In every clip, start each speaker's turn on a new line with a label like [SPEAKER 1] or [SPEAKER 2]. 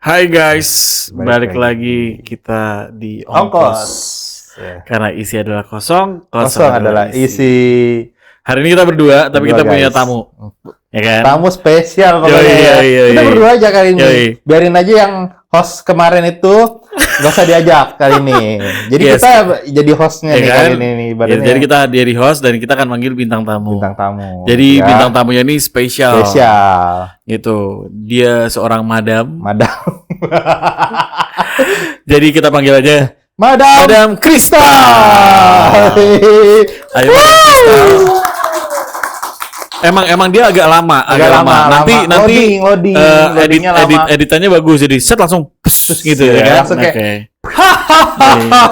[SPEAKER 1] Hai guys, balik
[SPEAKER 2] Balik
[SPEAKER 1] lagi kita di
[SPEAKER 2] Ongkos.
[SPEAKER 1] Ya. Karena isi adalah kosong,
[SPEAKER 2] Kosong adalah isi.
[SPEAKER 1] Hari ini kita berdua, tapi
[SPEAKER 2] Berdua,
[SPEAKER 1] kita punya
[SPEAKER 2] guys.
[SPEAKER 1] tamu. Ya kan?
[SPEAKER 2] Tamu spesial pokoknya ya. Kita berdua aja kali ini. Biarin aja yang host kemarin itu gak usah diajak kali ini. Jadi kita jadi hostnya
[SPEAKER 1] Ya
[SPEAKER 2] nih
[SPEAKER 1] kan?
[SPEAKER 2] kali ini.
[SPEAKER 1] Ya, jadi kita jadi host dan kita akan manggil bintang tamu.
[SPEAKER 2] bintang tamu.
[SPEAKER 1] Jadi
[SPEAKER 2] ya.
[SPEAKER 1] bintang tamunya ini spesial.
[SPEAKER 2] Spesial.
[SPEAKER 1] Gitu. Dia seorang madam.
[SPEAKER 2] Madam.
[SPEAKER 1] Jadi kita panggil aja
[SPEAKER 2] Madam
[SPEAKER 1] Krista. Ayo Krista. Emang dia agak lama. Nanti
[SPEAKER 2] loadingnya
[SPEAKER 1] editannya bagus, jadi set langsung pus gitu ya kan.
[SPEAKER 2] Langsung kayak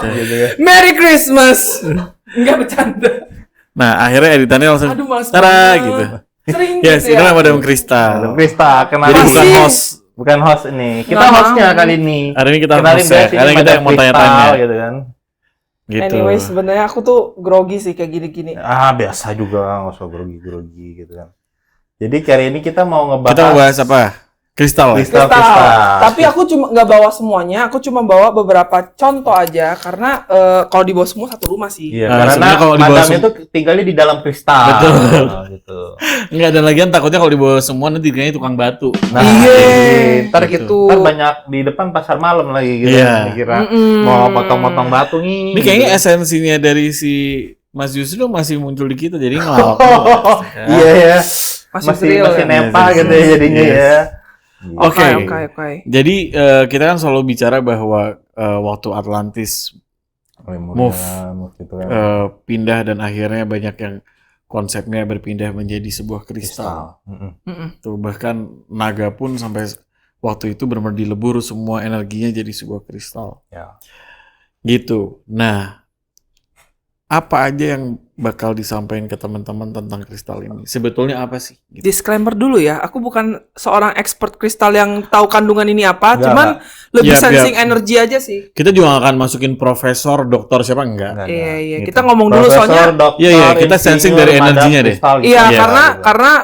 [SPEAKER 1] Gitu.
[SPEAKER 3] Merry Christmas. Enggak bercanda.
[SPEAKER 1] Nah, akhirnya editannya langsung
[SPEAKER 3] Aduh, males
[SPEAKER 1] tara
[SPEAKER 3] banget.
[SPEAKER 1] gitu.
[SPEAKER 3] Sering
[SPEAKER 1] Yes,
[SPEAKER 3] gitu ya.
[SPEAKER 1] itulah Madam Krista.
[SPEAKER 2] Madam Krista, kenalin.
[SPEAKER 1] Jadi bukan
[SPEAKER 3] Masih.
[SPEAKER 1] host.
[SPEAKER 2] Bukan host ini. Kita
[SPEAKER 3] Nggak
[SPEAKER 2] hostnya
[SPEAKER 3] mau.
[SPEAKER 2] kali ini.
[SPEAKER 1] Hari ini kita
[SPEAKER 2] Kenalin
[SPEAKER 1] host ya.
[SPEAKER 2] guys, ini
[SPEAKER 1] Karena kita
[SPEAKER 2] Madam
[SPEAKER 1] yang mau
[SPEAKER 2] Krista,
[SPEAKER 1] tanya-tanya.
[SPEAKER 2] gitu kan.
[SPEAKER 1] Gitu.
[SPEAKER 3] Anyway, sebenarnya aku tuh grogi sih kayak gini-gini.
[SPEAKER 2] Biasa juga, nggak usah grogi-grogi gitu kan. Jadi kali ini kita mau ngebahas.
[SPEAKER 1] Kita mau bahas apa? Kristal.
[SPEAKER 2] Kristal.
[SPEAKER 3] Tapi aku cuma nggak bawa semuanya, aku cuma bawa beberapa contoh aja karena kalau dibawa semua satu rumah sih.
[SPEAKER 2] Iya,
[SPEAKER 1] Nah,
[SPEAKER 2] karena
[SPEAKER 1] sebenarnya kalau dibawa
[SPEAKER 2] madam itu tinggalnya di dalam kristal.
[SPEAKER 1] Betul.
[SPEAKER 2] Gitu.
[SPEAKER 1] Enggak ada lagian takutnya kalau dibawa semua nanti kayaknya tukang batu.
[SPEAKER 2] Nah,
[SPEAKER 3] Iya,
[SPEAKER 2] ntar
[SPEAKER 3] gitu.
[SPEAKER 2] Ntar banyak di depan pasar malam lagi gitu.
[SPEAKER 1] Iya.
[SPEAKER 2] Kira
[SPEAKER 3] Mm-mm.
[SPEAKER 2] mau potong-potong batu nih.
[SPEAKER 1] Ini kayaknya esensinya dari si Mas Yusri masih muncul di kita jadi ngelawak.
[SPEAKER 2] Iya ya.
[SPEAKER 3] Masih
[SPEAKER 2] Masih
[SPEAKER 3] drill
[SPEAKER 2] nempel
[SPEAKER 1] Yes,
[SPEAKER 2] gitu ya jadinya
[SPEAKER 1] yes.
[SPEAKER 2] ya.
[SPEAKER 1] Oke.
[SPEAKER 3] Oke.
[SPEAKER 1] Jadi kita kan selalu bicara bahwa waktu Atlantis Move.
[SPEAKER 2] gitu kan.
[SPEAKER 1] pindah dan akhirnya banyak yang konsepnya berpindah menjadi sebuah kristal.
[SPEAKER 3] Mm-mm.
[SPEAKER 1] Tuh bahkan naga pun sampai waktu itu benar-benar dilebur semua energinya jadi sebuah kristal.
[SPEAKER 2] Ya.
[SPEAKER 1] Gitu. Nah, apa aja yang bakal disampaikan ke teman-teman tentang kristal ini? Sebetulnya apa sih? Gitu.
[SPEAKER 3] Disclaimer dulu ya, aku bukan seorang expert kristal yang tahu kandungan ini apa,
[SPEAKER 2] Enggak,
[SPEAKER 3] cuman lebih
[SPEAKER 1] Yap,
[SPEAKER 3] sensing energi aja sih.
[SPEAKER 1] Kita juga nggak akan masukin profesor, dokter siapa enggak.
[SPEAKER 3] Iya.
[SPEAKER 1] Gitu.
[SPEAKER 3] Kita ngomong dulu soalnya.
[SPEAKER 1] Iya, kita sensing dari energinya deh.
[SPEAKER 3] Iya,
[SPEAKER 1] Iya,
[SPEAKER 3] karena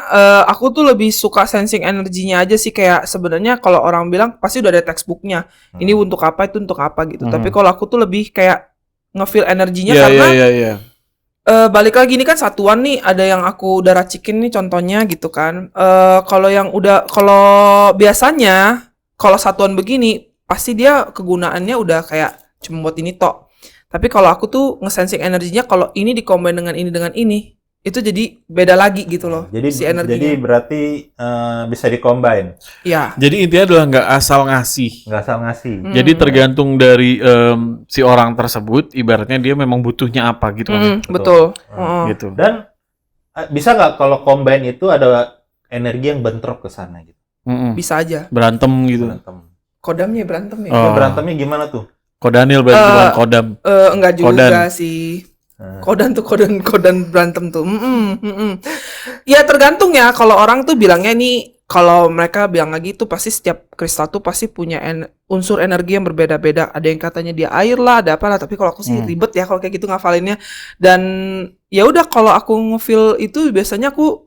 [SPEAKER 3] aku tuh lebih suka sensing energinya aja sih, kayak sebenarnya kalau orang bilang pasti udah ada textbooknya. Ini untuk apa, itu untuk apa gitu. Tapi kalau aku tuh lebih kayak nge-feel energinya karena
[SPEAKER 1] Iya.
[SPEAKER 3] balik lagi ini kan satuan nih, ada yang aku udah racikin nih contohnya gitu kan. Kalau biasanya kalau satuan begini pasti dia kegunaannya udah kayak cuma buat ini tok. Tapi kalau aku tuh nge-sensing energinya kalau ini dikombin dengan ini itu jadi beda lagi gitu loh. Si energinya.
[SPEAKER 2] Jadi berarti bisa di-combine.
[SPEAKER 3] Iya.
[SPEAKER 1] Jadi intinya adalah nggak asal ngasih.
[SPEAKER 2] Nggak asal ngasih.
[SPEAKER 1] Jadi tergantung dari si orang tersebut, ibaratnya dia memang butuhnya apa gitu kan.
[SPEAKER 3] Betul.
[SPEAKER 1] Gitu.
[SPEAKER 2] Dan bisa nggak kalau combine itu ada energi yang bentrok ke sana gitu?
[SPEAKER 3] Bisa aja.
[SPEAKER 1] Berantem gitu.
[SPEAKER 2] Berantem.
[SPEAKER 3] Kodamnya berantem ya.
[SPEAKER 1] Oh.
[SPEAKER 2] Berantemnya gimana tuh?
[SPEAKER 1] Kodanil berarti bukan kodam.
[SPEAKER 3] Enggak juga
[SPEAKER 1] Kodan.
[SPEAKER 3] sih. Kodan berantem tuh. Ya tergantung ya. Kalau orang tuh bilangnya nih, kalau mereka bilang lagi tuh pasti setiap kristal tuh pasti punya unsur energi yang berbeda-beda. Ada yang katanya dia air lah, ada apa lah. Tapi kalau aku sih ribet ya kalau kayak gitu ngafalinnya. Dan ya udah kalau aku nge-feel itu biasanya aku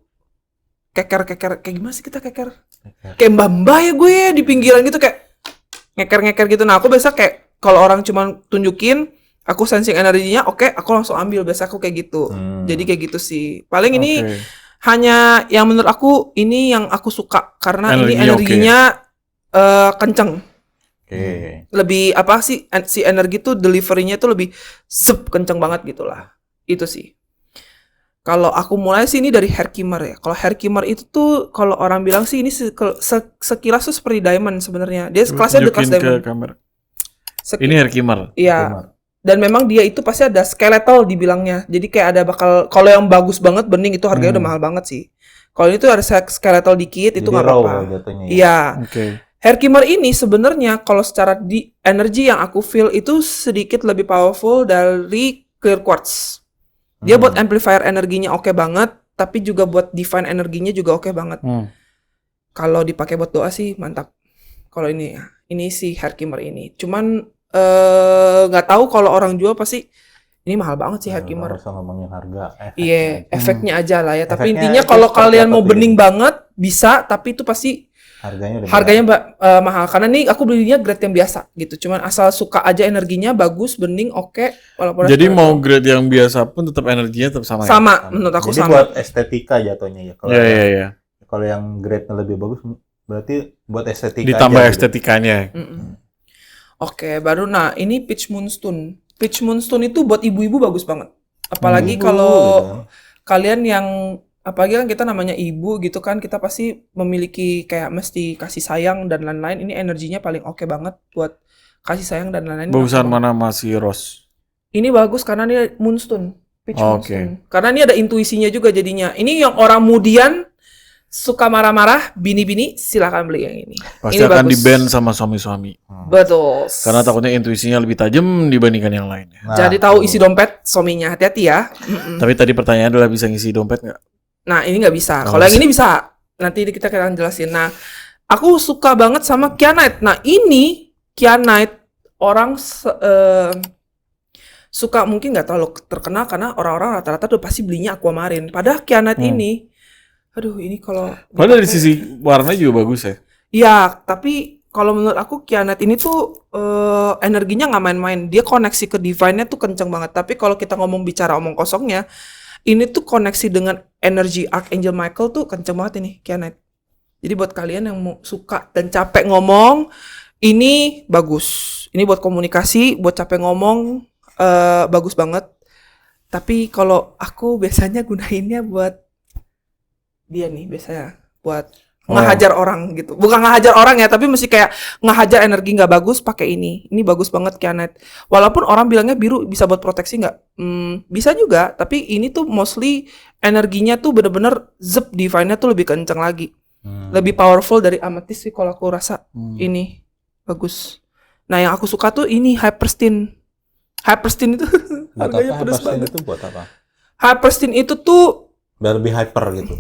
[SPEAKER 3] keker kayak gimana sih kita keker? Kayak mbak ya gue ya di pinggiran gitu kayak ngeker gitu. Nah aku biasa kayak kalau orang cuma tunjukin aku sensing energinya, oke, aku langsung ambil. Biasa aku kayak gitu. Jadi kayak gitu sih. Paling ini hanya yang menurut aku ini yang aku suka karena ini energinya kenceng. Lebih apa sih si energi tuh deliverynya tuh lebih kenceng banget gitulah. Itu sih. Kalau aku mulai sih ini dari Herkimer ya. Kalau Herkimer itu tuh kalau orang bilang sih ini sekilas tuh seperti diamond sebenarnya. Dia kelasnya dekat diamond.
[SPEAKER 1] Ke kamera. Ini Herkimer.
[SPEAKER 3] Iya. Dan memang dia itu pasti ada skeletal dibilangnya. Jadi kayak ada kalau yang bagus banget bening itu harganya udah mahal banget sih. Kalau itu ada skeletal dikit itu nggak apa-apa. Iya. Herkimer ini sebenarnya kalau secara di energi yang aku feel itu sedikit lebih powerful dari clear quartz. Dia buat amplifier energinya oke banget, tapi juga buat divine energinya juga oke banget. Kalau dipakai buat doa sih mantap. Kalau ini si Herkimer ini. Cuman nggak tahu kalau orang jual pasti ini mahal banget sih Herkimer.
[SPEAKER 2] Nggak usah ngomongin harga.
[SPEAKER 3] Iya, efeknya aja lah ya. Tapi
[SPEAKER 2] Efeknya
[SPEAKER 3] intinya
[SPEAKER 2] itu
[SPEAKER 3] kalau
[SPEAKER 2] seperti
[SPEAKER 3] kalian
[SPEAKER 2] apa
[SPEAKER 3] mau
[SPEAKER 2] tuh
[SPEAKER 3] bening banget bisa, tapi itu pasti Harganya mahal karena nih aku belinya grade yang biasa gitu. Cuman asal suka aja energinya bagus, bening, oke. Walaupun
[SPEAKER 1] Jadi mau grade yang biasa pun tetap energinya tetap sama.
[SPEAKER 3] Sama, menurut aku
[SPEAKER 2] Jadi
[SPEAKER 3] sama.
[SPEAKER 2] buat estetika jatuhnya ya.
[SPEAKER 1] Iya.
[SPEAKER 2] Kalau yang grade-nya lebih bagus berarti buat estetika
[SPEAKER 1] Ditambah
[SPEAKER 2] aja,
[SPEAKER 1] estetikanya.
[SPEAKER 3] Oke, baru ini Peach Moonstone. Peach Moonstone itu buat ibu-ibu bagus banget. Apalagi kalau kalian yang apalagi kan kita namanya ibu gitu kan, kita pasti memiliki kayak mesti kasih sayang dan lain-lain. Ini energinya paling oke banget buat kasih sayang dan lain-lain.
[SPEAKER 1] Bagusan mana masih Rose?
[SPEAKER 3] Ini bagus karena dia Moonstone, Peach
[SPEAKER 1] Oke.
[SPEAKER 3] Moonstone. Karena ini ada intuisinya juga jadinya. Ini yang orang mudian suka marah-marah, bini-bini silakan beli yang ini.
[SPEAKER 1] Pasti
[SPEAKER 3] Ini
[SPEAKER 1] akan
[SPEAKER 3] bagus.
[SPEAKER 1] di-ban sama suami-suami.
[SPEAKER 3] Betul.
[SPEAKER 1] Karena takutnya intuisinya lebih tajam dibandingkan yang lainnya.
[SPEAKER 2] Nah,
[SPEAKER 3] Jadi tahu isi dompet suaminya, hati-hati ya.
[SPEAKER 1] Tapi tadi pertanyaannya adalah bisa ngisi dompet nggak?
[SPEAKER 3] Nah, ini nggak bisa.
[SPEAKER 1] Oh,
[SPEAKER 3] Kalau yang ini bisa. Nanti kita akan jelasin. Nah, aku suka banget sama Kyanite. Nah, ini Kyanite orang suka mungkin nggak terlalu terkenal karena orang-orang rata-rata udah pasti belinya Aquamarine. Padahal Kyanite ini, aduh ini kalau
[SPEAKER 1] Padahal dari sisi warna juga bagus ya.
[SPEAKER 3] iya, tapi kalau menurut aku Kyanite ini tuh energinya nggak main-main. Dia koneksi ke divine-nya tuh kenceng banget. Tapi kalau kita bicara omong kosongnya, ini tuh koneksi dengan energi Archangel Michael tuh kenceng banget ini Kyanite. Jadi buat kalian yang mau suka dan capek ngomong, ini bagus. Ini buat komunikasi, buat capek ngomong, bagus banget. Tapi kalau aku biasanya gunainnya buat dia nih, biasanya buat ngehajar orang gitu. Bukan ngehajar orang ya, tapi mesti kayak ngehajar energi nggak bagus pakai ini. Ini bagus banget Kyanite. Walaupun orang bilangnya biru bisa buat proteksi nggak? Bisa juga, tapi ini tuh mostly energinya tuh bener-bener divine-nya tuh lebih kencang lagi. Lebih powerful dari amethyst sih kalau aku rasa. Ini bagus. Nah, yang aku suka tuh ini Hyperstine. Hyperstine itu harganya pedes banget.
[SPEAKER 2] Itu buat apa?
[SPEAKER 3] Hyperstine itu tuh
[SPEAKER 2] Biar lebih hyper gitu.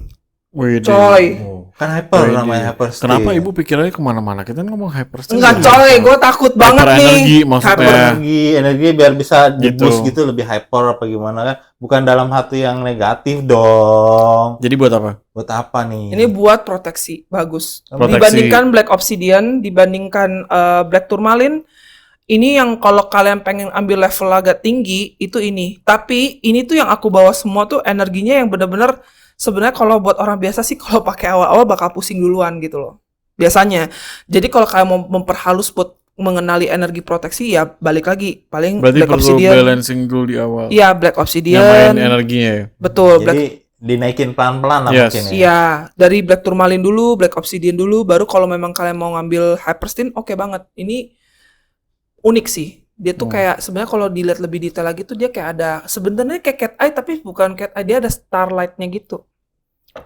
[SPEAKER 1] Wih,
[SPEAKER 3] coy.
[SPEAKER 2] Kan hyper namanya hyper.
[SPEAKER 1] Kenapa ibu pikirannya kemana-mana? Kita ngomong hyper.
[SPEAKER 3] Enggak coy, gue takut banget nih.
[SPEAKER 1] Energi maksudnya.
[SPEAKER 2] Energi biar bisa di-boost gitu lebih hyper apa gimana kan? Bukan dalam hati yang negatif dong.
[SPEAKER 1] Jadi buat apa?
[SPEAKER 2] Buat apa nih?
[SPEAKER 3] Ini buat proteksi, bagus.
[SPEAKER 1] Proteksi.
[SPEAKER 3] Dibandingkan Black Obsidian, dibandingkan Black Tourmaline, ini yang kalau kalian pengen ambil level agak tinggi, itu ini. Tapi ini tuh yang aku bawa semua tuh energinya yang bener-bener sebenarnya kalau buat orang biasa sih kalau pakai awal-awal bakal pusing duluan gitu loh. Biasanya. Jadi kalau kalian mau memperhalus buat mengenali energi proteksi ya balik lagi paling
[SPEAKER 1] berarti
[SPEAKER 3] Black
[SPEAKER 1] perlu
[SPEAKER 3] Obsidian.
[SPEAKER 1] balancing dulu di awal.
[SPEAKER 3] Iya, Black Obsidian.
[SPEAKER 1] Nyamain energinya ya.
[SPEAKER 3] Betul,
[SPEAKER 2] Jadi
[SPEAKER 3] Black
[SPEAKER 2] dinaikin pelan-pelan lah
[SPEAKER 1] Yes.
[SPEAKER 2] mungkin ya.
[SPEAKER 3] Iya, dari Black Tourmaline dulu, Black Obsidian dulu, baru kalau memang kalian mau ngambil Hyperstine, oke banget. Ini unik sih. Dia tuh kayak sebenarnya kalau dilihat lebih detail lagi tuh dia kayak ada sebenarnya kayak cat eye tapi bukan cat eye, dia ada starlightnya gitu.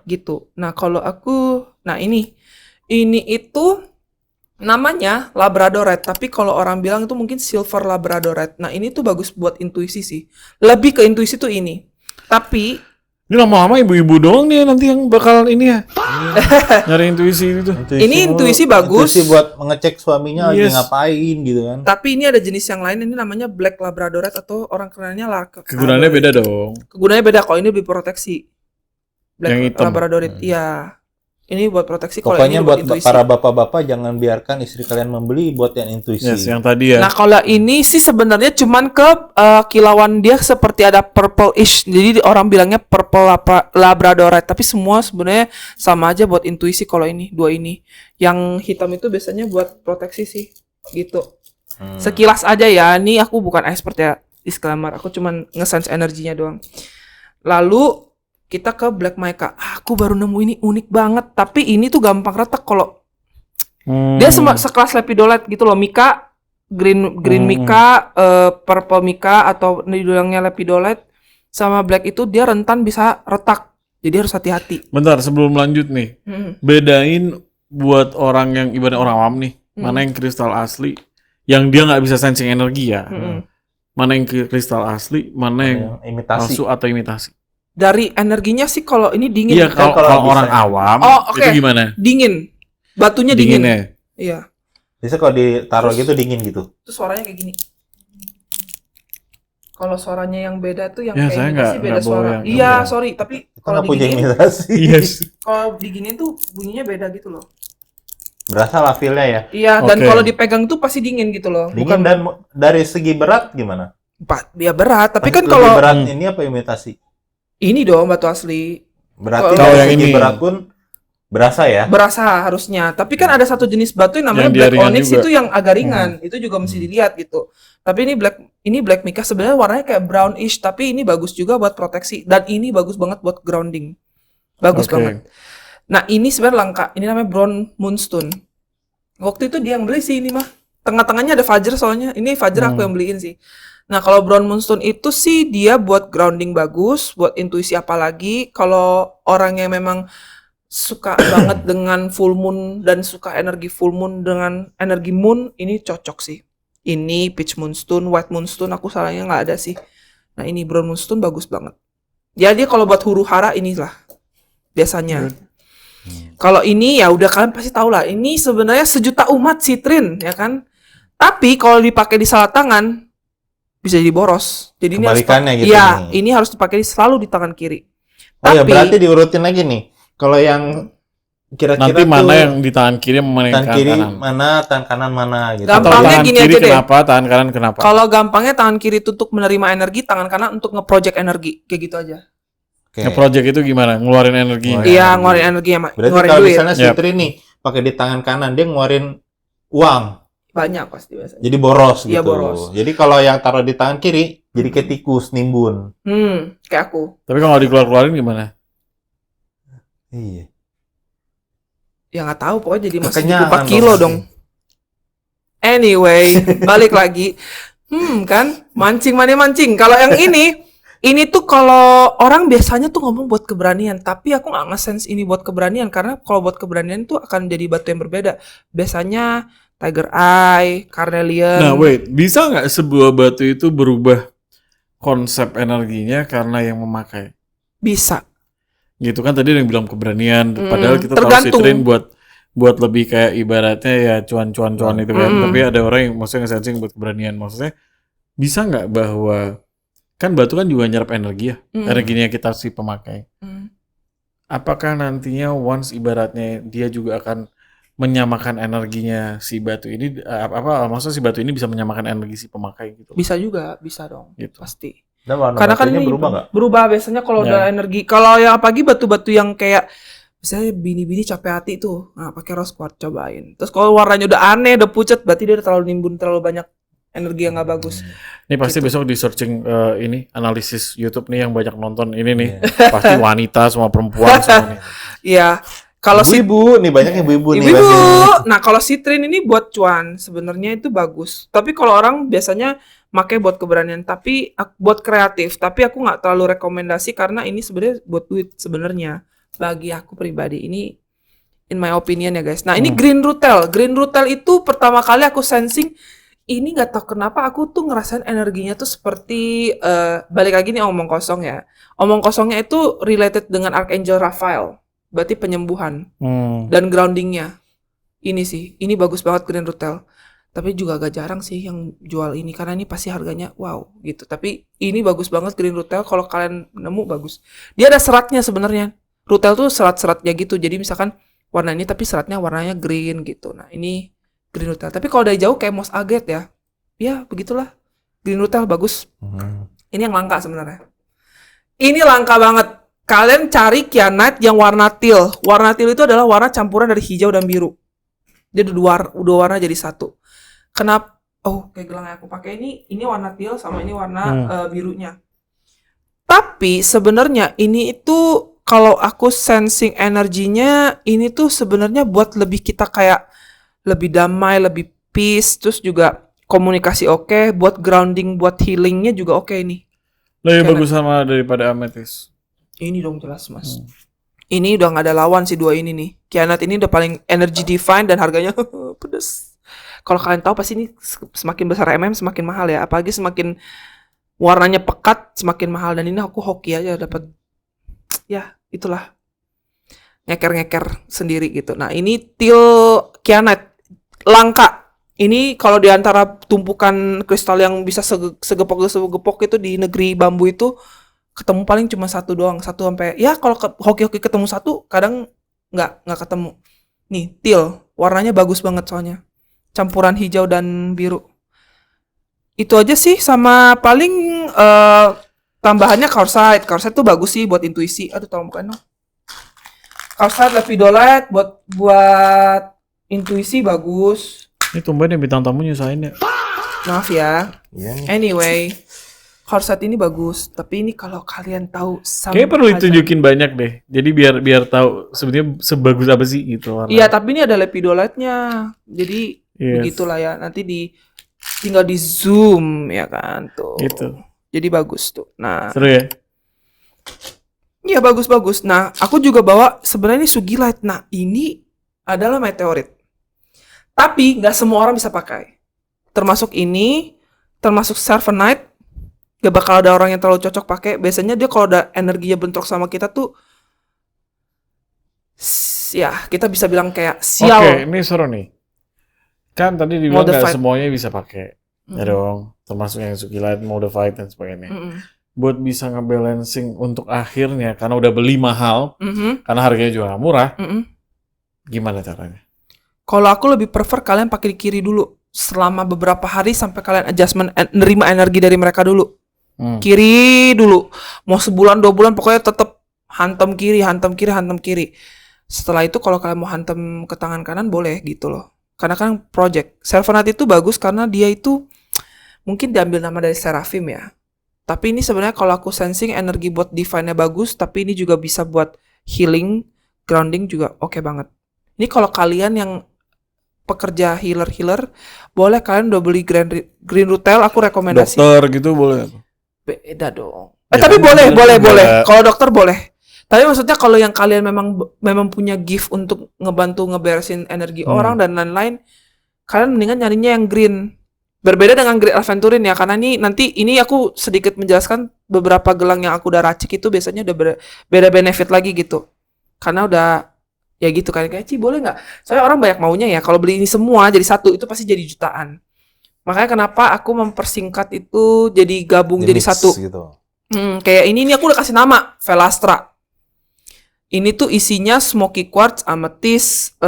[SPEAKER 3] Gitu. Nah, kalau aku ini itu namanya Labradorite, tapi kalau orang bilang itu mungkin Silver Labradorite. Nah, ini tuh bagus buat intuisi sih. Lebih ke intuisi tuh ini. Tapi
[SPEAKER 1] ini lama-lama ibu-ibu doang nih nanti yang bakal ini ya. Nyari intuisi itu.
[SPEAKER 3] Ini intuisi bagus.
[SPEAKER 2] Intuisi buat mengecek suaminya lagi
[SPEAKER 1] Yes.
[SPEAKER 2] ngapain gitu kan.
[SPEAKER 3] Tapi ini ada jenis yang lain, ini namanya Black Labradorite atau orang kenalnya
[SPEAKER 1] Kegunaannya beda dong.
[SPEAKER 3] Kegunaannya beda, kalau ini lebih proteksi. Black
[SPEAKER 1] Yang hitam.
[SPEAKER 3] Labradorite, iya. Ini buat proteksi, kalau
[SPEAKER 2] Pokoknya
[SPEAKER 3] ini
[SPEAKER 2] buat
[SPEAKER 3] intuisi.
[SPEAKER 2] para bapak-bapak jangan biarkan istri kalian membeli buat yang intuisi.
[SPEAKER 1] Yes, yang tadi ya.
[SPEAKER 3] Nah, kalau ini sih sebenarnya cuman ke kilauan dia seperti ada purple-ish. Jadi orang bilangnya purple Labradorite, tapi semua sebenarnya sama aja buat intuisi kalau ini, dua ini. Yang hitam itu biasanya buat proteksi sih, gitu. Sekilas aja ya, ini aku bukan expert ya, disclaimer. Aku cuman nge-sense energinya doang. Lalu kita ke Black Mica. Aku baru nemu ini unik banget, tapi ini tuh gampang retak kalau dia sekelas lepidolite gitu loh. Mica, green Mica, purple Mica atau bilangnya lepidolite sama black itu dia rentan bisa retak. Jadi harus hati-hati.
[SPEAKER 1] Bentar, sebelum lanjut nih. Bedain buat orang yang ibarat orang awam nih, mana yang kristal asli yang dia nggak bisa sensing energi ya. Mana yang kristal asli, mana yang
[SPEAKER 2] imitasi
[SPEAKER 1] palsu atau imitasi.
[SPEAKER 3] Dari energinya sih kalau ini dingin.
[SPEAKER 1] Iya, kalau orang awam
[SPEAKER 3] oke.
[SPEAKER 1] itu gimana?
[SPEAKER 3] Dingin. Batunya dingin.
[SPEAKER 1] Dinginnya.
[SPEAKER 3] Iya.
[SPEAKER 2] biasa kalau ditaruh gitu dingin gitu.
[SPEAKER 3] Itu suaranya kayak gini. Kalau suaranya yang beda tuh yang
[SPEAKER 1] Ya, saya
[SPEAKER 3] kayak gini sih beda
[SPEAKER 1] nggak bawa
[SPEAKER 3] suara.
[SPEAKER 1] yang
[SPEAKER 3] Iya,
[SPEAKER 1] beda.
[SPEAKER 3] sorry, tapi
[SPEAKER 2] Kita
[SPEAKER 3] kalau
[SPEAKER 2] nggak punya
[SPEAKER 3] diginiin,
[SPEAKER 2] imitasi.
[SPEAKER 1] Yes.
[SPEAKER 3] kalau diginiin tuh bunyinya beda gitu loh.
[SPEAKER 2] Berasa lah feel-nya ya.
[SPEAKER 3] Iya, dan kalau dipegang tuh pasti dingin gitu loh.
[SPEAKER 2] Dingin. Dan dari segi berat gimana?
[SPEAKER 3] Ya berat, tapi kan
[SPEAKER 2] Lebih
[SPEAKER 3] kalau
[SPEAKER 2] berat ini apa imitasi?
[SPEAKER 3] ini dong batu asli.
[SPEAKER 2] Berarti
[SPEAKER 3] Kalau
[SPEAKER 2] dari
[SPEAKER 1] yang
[SPEAKER 2] segi
[SPEAKER 1] ini
[SPEAKER 2] berat pun berasa ya?
[SPEAKER 3] Berasa harusnya. Tapi kan ada satu jenis batu yang namanya
[SPEAKER 1] Yang dia
[SPEAKER 3] black
[SPEAKER 1] ringan
[SPEAKER 3] onyx
[SPEAKER 1] juga.
[SPEAKER 3] itu yang agak ringan. Itu juga mesti dilihat gitu. Tapi ini black mica sebenarnya warnanya kayak brownish, tapi ini bagus juga buat proteksi dan ini bagus banget buat grounding. Bagus banget. Nah, ini sebenarnya langka. Ini namanya brown moonstone. Waktu itu dia yang beli sih ini mah. Tengah-tengahnya ada Fajar soalnya. Ini Fajar aku yang beliin sih. Nah, kalau brown moonstone itu sih dia buat grounding bagus, buat intuisi apalagi. Kalau orang yang memang suka banget dengan full moon dan suka energi full moon dengan energi moon, ini cocok sih. Ini peach moonstone, white moonstone aku salahnya nggak ada sih. Nah, ini brown moonstone bagus banget. Ya dia kalau buat huru hara inilah biasanya. Kalau ini ya udah kalian pasti tahu lah. Ini sebenarnya sejuta umat citrin ya kan. Tapi kalau dipakai di salah tangan bisa jadi boros. Jadi ini harus
[SPEAKER 2] gitu.
[SPEAKER 3] Iya, ini harus dipakai selalu di tangan kiri.
[SPEAKER 2] Oh ya, berarti diurutin lagi nih. Kalau yang kira-kira
[SPEAKER 1] nanti mana
[SPEAKER 2] tuh
[SPEAKER 1] yang di tangan kiri mana yang
[SPEAKER 2] tangan kiri
[SPEAKER 1] kanan.
[SPEAKER 2] mana, tangan kanan mana gitu.
[SPEAKER 3] Gampangnya
[SPEAKER 1] tangan
[SPEAKER 3] gini
[SPEAKER 1] kiri
[SPEAKER 3] aja deh.
[SPEAKER 1] kenapa, tangan kanan kenapa?
[SPEAKER 3] Kalau gampangnya tangan kiri itu untuk menerima energi, tangan kanan untuk nge-project energi. Kayak gitu aja.
[SPEAKER 1] Nge-project itu gimana? Ngeluarin energi.
[SPEAKER 3] Iya, ngeluarin energi ya,
[SPEAKER 2] Berarti
[SPEAKER 3] ngeluarin
[SPEAKER 2] kalau
[SPEAKER 3] duit.
[SPEAKER 2] misalnya Sitri nih pakai di tangan kanan, dia ngeluarin uang.
[SPEAKER 3] Banyak pasti biasanya.
[SPEAKER 2] Jadi boros gitu.
[SPEAKER 3] Iya, boros.
[SPEAKER 2] Jadi kalau yang taruh di tangan kiri, jadi kayak tikus, nimbun.
[SPEAKER 3] Kayak aku.
[SPEAKER 1] Tapi kalau nggak dikeluarin gimana?
[SPEAKER 2] Iya.
[SPEAKER 3] Ya nggak tahu, pokoknya jadi masih
[SPEAKER 2] Kekenyangan
[SPEAKER 3] 4 kilo
[SPEAKER 2] dong.
[SPEAKER 3] dong. Anyway, balik lagi. Kan mancing mana mancing. Kalau yang ini tuh kalau orang biasanya tuh ngomong buat keberanian, tapi aku nggak nge-sense ini buat keberanian karena kalau buat keberanian tuh akan jadi batu yang berbeda. Biasanya tiger eye, carnelian.
[SPEAKER 1] Nah, wait, bisa nggak sebuah batu itu berubah konsep energinya karena yang memakai?
[SPEAKER 3] Bisa.
[SPEAKER 1] Gitu kan tadi yang bilang keberanian, padahal kita tahu
[SPEAKER 3] tergantung.
[SPEAKER 1] Citrin buat lebih kayak ibaratnya ya cuan-cuan itu kan. Tapi ada orang yang maksudnya nge-sensing buat keberanian. Maksudnya bisa nggak bahwa kan batu kan juga nyerap energi ya, energinya kita si pemakai. Apakah nantinya once ibaratnya dia juga akan menyamakan energinya si batu ini, maksudnya si batu ini bisa menyamakan energi si pemakai gitu?
[SPEAKER 3] Bisa juga, bisa dong,
[SPEAKER 1] Gitu.
[SPEAKER 3] pasti.
[SPEAKER 2] Dan warna
[SPEAKER 3] Karena kan
[SPEAKER 2] batunya
[SPEAKER 3] ini
[SPEAKER 2] berubah nggak?
[SPEAKER 3] berubah biasanya kalau udah energi. Kalau yang apalagi batu-batu yang kayak misalnya bini-bini capek hati tuh, nah pakai rose quartz cobain. Terus kalau warnanya udah aneh, udah pucat, berarti dia udah terlalu nimbun terlalu banyak energi yang nggak bagus.
[SPEAKER 1] Ini pasti besok di searching ini analisis YouTube nih yang banyak nonton ini nih, pasti wanita semua perempuan semua nih.
[SPEAKER 3] Iya. Kalau
[SPEAKER 2] ibu-ibu nih banyak ibu-ibu nih.
[SPEAKER 3] Nah kalau citrin ini buat cuan sebenarnya itu bagus. Tapi kalau orang biasanya pakai buat keberanian, tapi buat kreatif. Tapi aku nggak terlalu rekomendasi karena ini sebenarnya buat duit sebenarnya. Bagi aku pribadi ini, in my opinion ya guys. Nah ini green rutil. Green rutil itu pertama kali aku sensing. Ini nggak tahu kenapa aku tuh ngerasain energinya tuh seperti balik lagi nih omong kosong ya. Omong kosongnya itu related dengan Archangel Raphael. Berarti penyembuhan dan groundingnya. Ini sih, ini bagus banget green rutil. Tapi juga agak jarang sih yang jual ini karena ini pasti harganya wow gitu. Tapi ini bagus banget green rutil, kalau kalian nemu bagus. Dia ada seratnya sebenarnya. Rutil tuh serat-seratnya gitu. Jadi misalkan warna ini tapi seratnya warnanya green gitu. Nah, ini green rutil. Tapi kalau dari jauh kayak moss agate ya. Ya, begitulah. Green rutil bagus. Ini yang langka sebenarnya. Ini langka banget. Kalian cari kyanite yang warna teal. Warna teal itu adalah warna campuran dari hijau dan biru. Dia dua warna jadi satu. Kenapa? Oh, kayak gelang yang aku pakai ini warna teal sama ini warna birunya. Tapi sebenarnya ini itu kalau aku sensing energinya ini tuh sebenarnya buat lebih kita kayak lebih damai, lebih peace, terus juga komunikasi oke, buat grounding, buat healingnya juga oke nih.
[SPEAKER 1] Lebih bagus sama daripada amethyst.
[SPEAKER 3] Ini dong jelas mas. Ini udah gak ada lawan sih dua ini nih. Kyanite ini udah paling energy divine dan harganya pedes. Kalau kalian tahu pasti ini semakin besar semakin mahal ya. Apalagi semakin warnanya pekat semakin mahal. Dan ini aku hoki aja dapat. Ya itulah. Ngeker-ngeker sendiri gitu. Nah ini teal kyanite. Langka. Ini kalau diantara tumpukan kristal yang bisa segepok itu di negeri bambu itu ketemu paling cuma satu doang, 1 sampai ya kalau hoki-hoki ketemu 1 kadang nggak ketemu. Nih, teal. Warnanya bagus banget soalnya. Campuran hijau dan biru. Itu aja sih, sama paling tambahannya Corset. Corset tuh bagus sih buat intuisi. Aduh, tolong bukain dong. Corset Lepidolite buat intuisi bagus.
[SPEAKER 1] Ini tumben ya bintang tamu nyusahin ya.
[SPEAKER 3] Maaf ya.
[SPEAKER 2] Iya nih.
[SPEAKER 3] Anyway, Corset ini bagus, tapi ini kalau kalian tahu
[SPEAKER 1] Kayaknya perlu ditunjukin banyak deh. Jadi biar tahu sebenarnya sebagus apa sih gitu warna.
[SPEAKER 3] Iya, tapi ini ada Lepidolite-nya. Jadi
[SPEAKER 1] Yes.
[SPEAKER 3] begitulah ya. Nanti tinggal di zoom ya kan tuh.
[SPEAKER 1] Gitu.
[SPEAKER 3] Jadi bagus tuh. Nah,
[SPEAKER 1] Seru ya?
[SPEAKER 3] iya bagus-bagus. Nah, aku juga bawa sebenarnya ini Sugilite. Nah, ini adalah meteorit. Tapi nggak semua orang bisa pakai. Termasuk ini, termasuk Servanite. Gak bakal ada orang yang terlalu cocok pakai. Biasanya dia kalau ada energinya bentrok sama kita tuh, ya kita bisa bilang kayak sial.
[SPEAKER 1] Oke, ini seru nih. Kan tadi dibilang nggak
[SPEAKER 3] Modified.
[SPEAKER 1] semuanya bisa pakai. Ya dong, termasuk yang Sugilite, Modified dan sebagainya. Buat bisa ngebalancing untuk akhirnya, karena udah beli mahal, karena harganya juga murah, gimana caranya?
[SPEAKER 3] Kalau aku lebih prefer kalian pakai di kiri dulu. Selama beberapa hari sampai kalian adjustment, nerima energi dari mereka dulu. Kiri dulu. Mau sebulan, 2 bulan, pokoknya tetap hantam kiri. Setelah itu kalau kalian mau hantam ke tangan kanan, boleh gitu loh. Karena kan project. Servanite itu bagus karena dia itu mungkin diambil nama dari Seraphim ya. Tapi ini sebenarnya kalau aku sensing energi buat divine-nya bagus, tapi ini juga bisa buat healing, grounding juga oke banget. Ini kalau kalian yang pekerja healer, boleh kalian udah beli green rutel, aku rekomendasi.
[SPEAKER 1] Dokter gitu boleh?
[SPEAKER 3] Beda dong.
[SPEAKER 1] Ya,
[SPEAKER 3] Tapi
[SPEAKER 1] kan
[SPEAKER 3] boleh. Kalau dokter boleh. Tapi maksudnya kalau yang kalian memang punya gift untuk ngebantu ngeberesin energi orang dan lain-lain, kalian mendingan nyarinya yang green. Berbeda dengan green aventurin ya, karena ini aku sedikit menjelaskan beberapa gelang yang aku udah racik itu biasanya udah beda benefit lagi gitu. Karena udah ya gitu kan, kayak Ci boleh nggak? Soalnya orang banyak maunya ya, kalau beli ini semua jadi satu itu pasti jadi jutaan. Makanya kenapa aku mempersingkat itu jadi gabung jadi satu.
[SPEAKER 2] Gitu.
[SPEAKER 3] Kayak ini aku udah kasih nama Velastra. Ini tuh isinya smoky quartz, amethyst,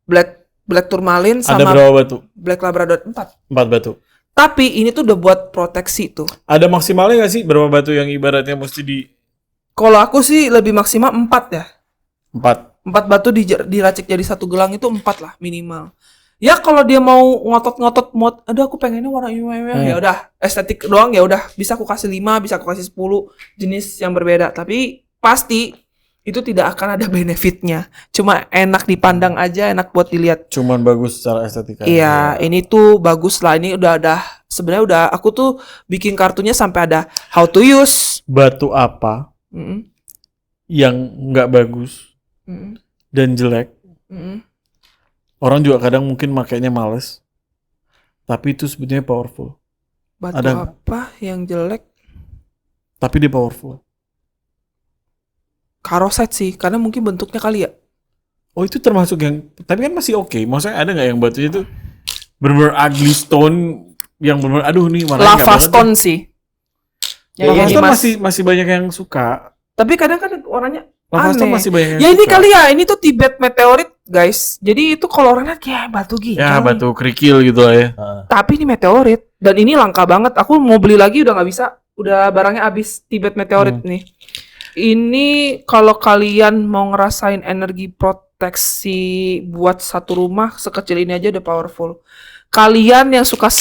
[SPEAKER 3] black tourmaline
[SPEAKER 1] Ada
[SPEAKER 3] sama
[SPEAKER 1] berapa batu?
[SPEAKER 3] black labrador 4.
[SPEAKER 1] 4 batu.
[SPEAKER 3] Tapi ini tuh udah buat proteksi tuh.
[SPEAKER 1] Ada maksimalnya nggak sih berapa batu yang ibaratnya mesti di
[SPEAKER 3] Kalau aku sih lebih maksimal 4 ya.
[SPEAKER 1] 4?
[SPEAKER 3] 4 batu diracik jadi satu gelang itu 4 lah minimal. Ya kalau dia mau ngotot-ngotot aduh aku pengennya warna ini ya udah estetik doang ya udah bisa aku kasih 5, bisa aku kasih 10 jenis yang berbeda. Tapi pasti itu tidak akan ada benefitnya. Cuma enak dipandang aja, enak buat dilihat.
[SPEAKER 1] Cuman bagus secara estetika.
[SPEAKER 3] Iya, ini tuh bagus lah. Ini udah sebenarnya udah aku tuh bikin kartunya sampai ada how to use.
[SPEAKER 1] Batu apa yang nggak bagus dan jelek? Orang juga kadang mungkin makainya males. Tapi itu sebetulnya powerful.
[SPEAKER 3] Batu
[SPEAKER 1] Ada
[SPEAKER 3] apa yang jelek?
[SPEAKER 1] Tapi dia powerful.
[SPEAKER 3] Karosite sih, karena mungkin bentuknya kali ya.
[SPEAKER 1] Oh itu termasuk yang, tapi kan masih oke. Maksudnya ada nggak yang batunya itu bener-bener ugly stone yang bener-bener aduh nih warnanya
[SPEAKER 3] Lava stone sih.
[SPEAKER 1] Lava
[SPEAKER 3] Yang
[SPEAKER 1] stone
[SPEAKER 3] ini
[SPEAKER 1] masih banyak yang suka.
[SPEAKER 3] tapi kadang warnanya
[SPEAKER 1] Lava stone
[SPEAKER 3] aneh.
[SPEAKER 1] masih banyak yang
[SPEAKER 3] Ya ini
[SPEAKER 1] suka.
[SPEAKER 3] kali ya, ini tuh Tibet meteorit guys. Jadi itu kalau orang lihat kayak batu gitu.
[SPEAKER 1] Ya batu kerikil gitu lah ya.
[SPEAKER 3] Tapi ini meteorit dan ini langka banget. Aku mau beli lagi udah nggak bisa. Udah barangnya habis Tibet meteorit nih. Ini kalau kalian mau ngerasain energi proteksi buat satu rumah sekecil ini aja udah powerful. Kalian yang suka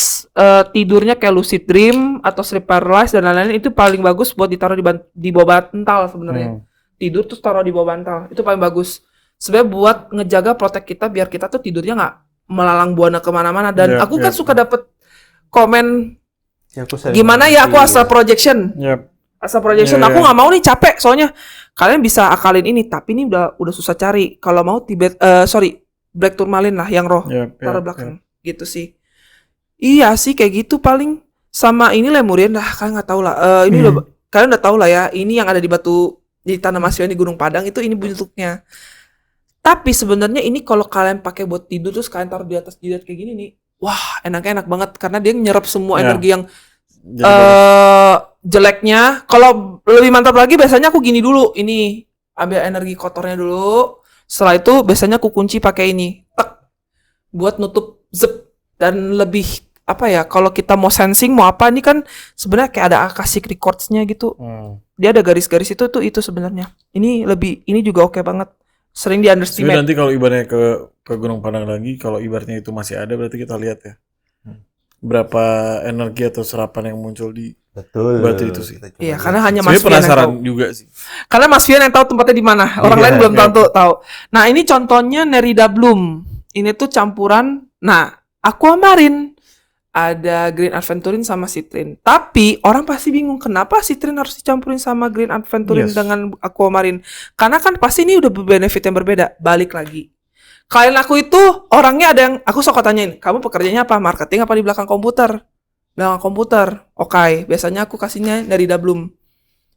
[SPEAKER 3] tidurnya kayak lucid dream atau sleep paralysis dan lain-lain itu paling bagus buat ditaruh di bawah bantal sebenarnya. Tidur terus taruh di bawah bantal itu paling bagus. Sebenarnya buat ngejaga protek kita biar kita tuh tidurnya nggak melalang buana kemana-mana. Dan aku kan suka dapet komen
[SPEAKER 2] Ya,
[SPEAKER 3] gimana ya aku astral projection. Asal projection, aku nggak mau nih capek soalnya kalian bisa akalin ini, tapi ini udah susah cari. Kalau mau Tibet, black tourmaline lah yang roh taruh belakang, gitu sih. Iya sih kayak gitu paling. Sama ini Lemurian dah, kalian nggak tahu lah. Ini udah kalian udah tahu lah ya. Ini yang ada di batu di tanah Mas Yohan di Gunung Padang itu ini bentuknya. Tapi sebenarnya ini kalau kalian pakai buat tidur terus kalian taruh di atas jidat kayak gini nih, wah enak banget karena dia nyerap semua energi yang jeleknya. Kalau lebih mantap lagi biasanya aku gini dulu, ini ambil energi kotornya dulu Setelah itu biasanya aku kunci pakai ini, tek, buat nutup zip. Dan lebih apa ya, kalau kita mau sensing mau apa, ini kan sebenarnya kayak ada Akashic Records-nya gitu. Dia ada garis-garis itu sebenarnya. Ini juga oke banget. Sering di
[SPEAKER 1] Tapi
[SPEAKER 3] underestimate.
[SPEAKER 1] nanti kalau ibaratnya ke Gunung Padang lagi, kalau ibaratnya itu masih ada, berarti kita lihat ya berapa energi atau serapan yang muncul di batu itu sih.
[SPEAKER 3] Iya, karena hanya Mas
[SPEAKER 1] Saya
[SPEAKER 3] Fian yang
[SPEAKER 1] penasaran
[SPEAKER 3] tahu.
[SPEAKER 1] juga sih.
[SPEAKER 3] Karena Mas Fian yang tahu tempatnya di mana. Orang lain belum tahu. Nah, ini contohnya Nerida Bloom. Ini tuh campuran. Nah, Aquamarine. Ada Green Aventurine sama Citrine. Tapi orang pasti bingung kenapa Citrine harus dicampurin sama Green Aventurine dengan Aquamarine. Karena kan pasti ini udah benefit yang berbeda. Balik lagi. Klien aku itu orangnya ada yang aku suka tanyain, kamu pekerjaannya apa? Marketing apa di belakang komputer? Belakang komputer. Oke, biasanya aku kasihnya dari Bloom.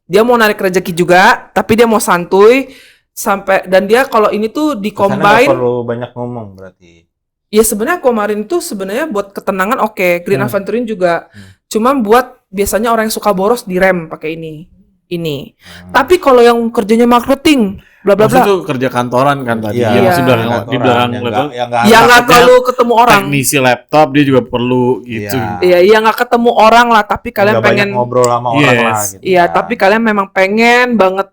[SPEAKER 3] Dia mau narik rezeki juga, tapi dia mau santuy sampai, dan dia kalau ini tuh di-combine.
[SPEAKER 2] Nggak perlu banyak ngomong berarti.
[SPEAKER 3] Ya sebenarnya Aquamarine itu sebenarnya buat ketenangan oke. Green Aventurine juga. Cuma buat biasanya orang yang suka boros direm pakai ini. Tapi kalau yang kerjanya marketing, bla bla bla.
[SPEAKER 1] Maksudnya itu kerja kantoran kan tadi.
[SPEAKER 2] Iya,
[SPEAKER 1] Ya, maksudnya di belakang
[SPEAKER 3] ya nggak perlu ketemu orang.
[SPEAKER 1] Teknisi laptop dia juga perlu gitu.
[SPEAKER 3] Iya nggak ketemu orang lah, tapi kalian
[SPEAKER 2] nggak
[SPEAKER 3] pengen
[SPEAKER 2] banyak ngobrol sama orang lah. Gitu.
[SPEAKER 3] Iya, tapi kalian memang pengen banget